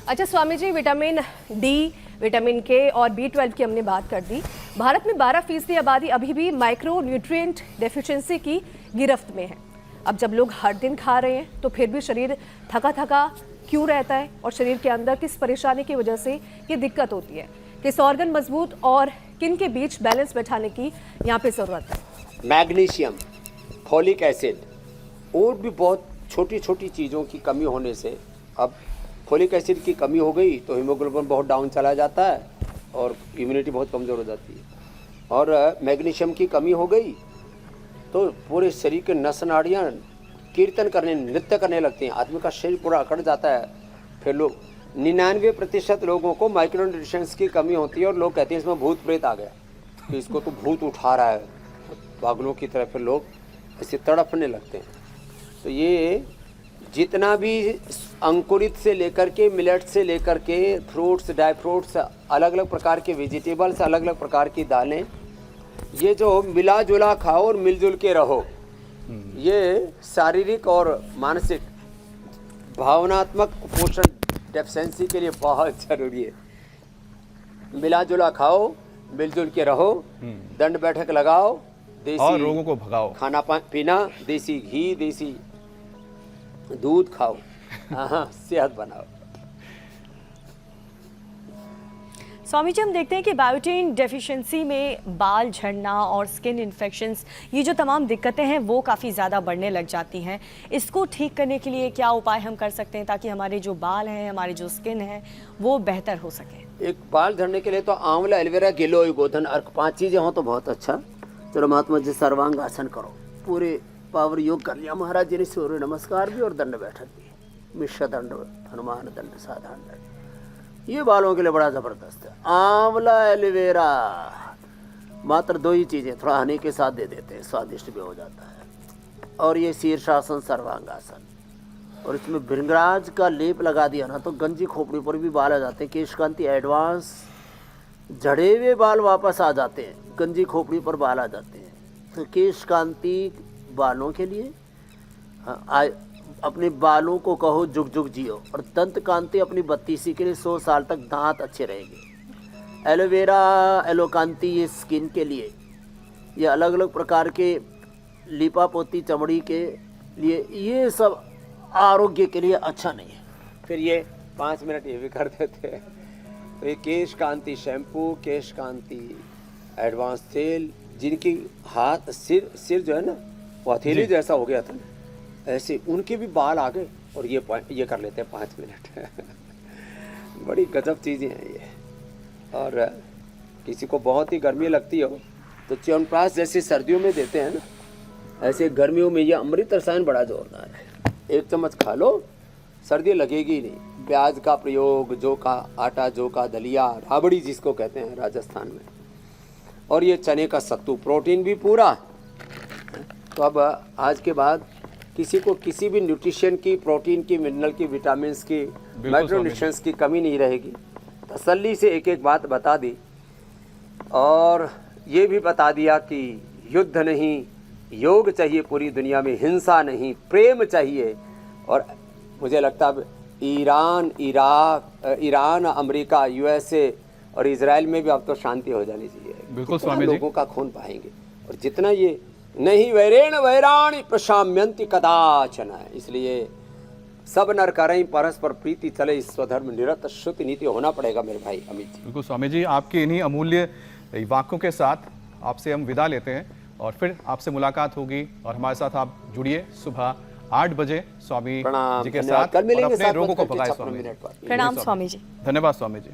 अच्छा Swami ji, vitamin D, vitamin के और B12 की हमने बात कर दी। भारत में 12% आबादी अभी भी माइक्रो न्यूट्रिएंट डेफिशिएंसी की गिरफ्त में है। अब जब लोग हर दिन खा रहे हैं तो फिर भी शरीर थका थका क्यों रहता है और शरीर के अंदर किस परेशानी की वजह से ये दिक्कत होती है? किस ऑर्गन मजबूत और किन के बीच बैलेंस बैठाने की यहाँ पे ज़रूरत है? मैग्नीशियम, फॉलिक एसिड और भी बहुत छोटी छोटी चीज़ों की कमी होने से अब फॉलिक एसिड की कमी हो गई तो हीमोग्लोबिन बहुत डाउन चला जाता है और इम्यूनिटी बहुत कमज़ोर हो जाती है। और मैग्नीशियम की कमी हो गई तो पूरे शरीर के नस नाड़ियाँ कीर्तन करने, नृत्य करने लगती हैं, आदमी का शरीर पूरा अकड़ जाता है। फिर लोग 99% लोगों को माइक्रोन्यूट्रिएंट्स की कमी होती है और लोग कहते हैं इसमें भूत प्रेत आ गया, तो इसको तो भूत उठा रहा है, पागलों की तरह फिर लोग ऐसे तड़पने लगते हैं। तो ये जितना भी अंकुरित से लेकर के मिलेट से लेकर के फ्रूट्स, ड्राई फ्रूट्स, अलग अलग प्रकार के वेजिटेबल्स, अलग अलग प्रकार की दालें, ये जो मिला जुला खाओ और मिलजुल के रहो, ये शारीरिक और मानसिक भावनात्मक पोषण डेफिशिएंसी के लिए बहुत जरूरी है। मिला जुला खाओ, मिलजुल के रहो, दंड बैठक लगाओ, देसी और रोगों को भगाओ, खाना पीना, देसी घी, देसी दूध खाओ, हाँ, सेहत बनाओ। स्वामी जी, हम देखते हैं कि बायोटिन डेफिशिएंसी में बाल झड़ना और स्किन इन्फेक्शंस, ये जो तमाम दिक्कतें हैं वो काफ़ी ज़्यादा बढ़ने लग जाती हैं। इसको ठीक करने के लिए क्या उपाय हम कर सकते हैं ताकि हमारे जो बाल हैं, हमारी जो स्किन है वो बेहतर हो सके? एक बाल झड़ने के लिए तो आंवला, एलोवेरा, गिलोय, गोधन, अर्क, 5 चीज़ें हों तो बहुत अच्छा। चलो महात्मा जी सर्वांग आसन करो, पूरे पावर योग कर लिया महाराज जी ने, सूर्य नमस्कार भी और दंड बैठक भी, मिश्र दंड, हनुमान दंड, साधारण दंड, ये बालों के लिए बड़ा ज़बरदस्त है। आंवला, एलोवेरा, मात्र 2 ही चीज़ें, थोड़ा हनी के साथ दे देते हैं, स्वादिष्ट भी हो जाता है। और ये शीर्षासन, सर्वांगासन, और इसमें भृंगराज का लेप लगा दिया ना तो गंजी खोपड़ी पर भी बाल आ जाते हैं। केश कांति एडवांस, झड़े हुए बाल वापस आ जाते हैं, गंजी खोपड़ी पर बाल आ जाते हैं। तो केश कांति बालों के लिए, अपने बालों को कहो जुग जुग जियो, और दंत कांति अपनी 32 के लिए 100 साल तक दांत अच्छे रहेंगे। एलोवेरा, एलोकांति ये स्किन के लिए, ये अलग अलग प्रकार के लिपापोती चमड़ी के लिए, ये सब आरोग्य के लिए अच्छा नहीं है। फिर ये 5 मिनट ये भी कर देते हैं। तो ये केश कांति शैम्पू, केश कांति एडवांस तेल, जिनकी हाथ सिर जो है ना वो हथेली जैसा हो गया था, ऐसे उनके भी बाल आ गए और ये कर लेते हैं 5 मिनट। बड़ी गजब चीज़ें हैं ये। और किसी को बहुत ही गर्मी लगती हो तो च्यवनप्राश जैसे सर्दियों में देते हैं ना, ऐसे गर्मियों में ये अमृत रसायन बड़ा जोरदार है। 1 चम्मच खा लो, सर्दी लगेगी नहीं। प्याज का प्रयोग, जौ का आटा, जौ का दलिया, राबड़ी जिसको कहते हैं राजस्थान में, और ये चने का सत्तू, प्रोटीन भी पूरा। तो अब आज के बाद किसी को किसी भी न्यूट्रिशन की, प्रोटीन की, मिनरल की, विटामिन्स की, माइक्रोन्यूट्रिएंट्स की कमी नहीं रहेगी। तसल्ली से एक एक बात बता दी और ये भी बता दिया कि युद्ध नहीं, योग चाहिए पूरी दुनिया में, हिंसा नहीं, प्रेम चाहिए। और मुझे लगता है Iran, Iraq, Iran, America, USA और इजराइल में भी अब तो शांति हो जानी चाहिए। बिल्कुल स्वामी जी, लोगों का खून बहाएंगे और जितना ये नहीं वैरेण वैराणी प्रशाम्यंति कदाचन है। इसलिए सब नर करें परस्पर प्रीति चले, स्वधर्म निरत श्रुति नीति होना पड़ेगा मेरे भाई अमित जी। बिल्कुल स्वामी जी, आपके इन्हीं अमूल्य वाक्यों के साथ आपसे हम विदा लेते हैं और फिर आपसे मुलाकात होगी और हमारे साथ आप जुड़िए सुबह 8 बजे स्वामी जी के साथ, कल मिलेंगे, और अपने रोगों को भगाए स्वामी। प्रणाम स्वामी जी। धन्यवाद स्वामी जी।